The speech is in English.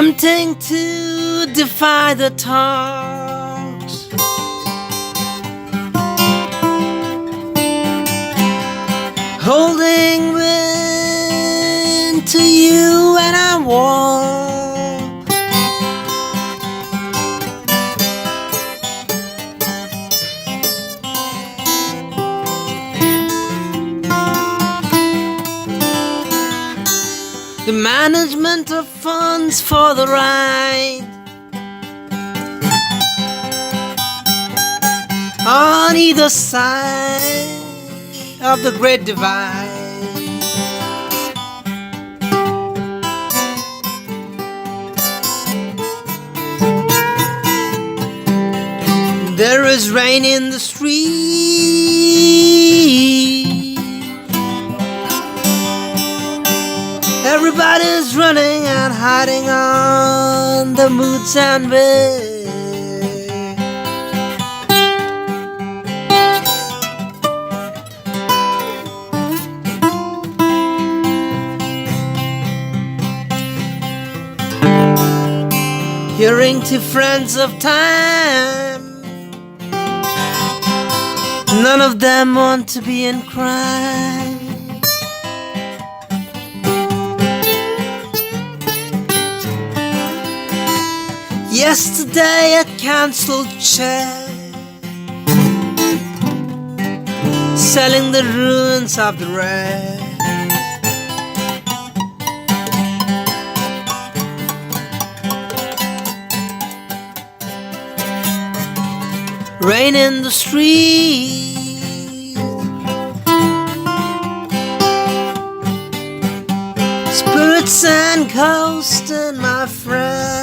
Attempting to defy the talks, holding wind to you when I walk. The management of funds for the ride on either side of the Great Divide. There is rain in the street. Everybody's running and hiding on the mood sound bed. Hearing to friends of time, none of them want to be in crime. Yesterday a cancelled check, selling the ruins of the wreck. Rain in the street, spirits and coasting, my friend.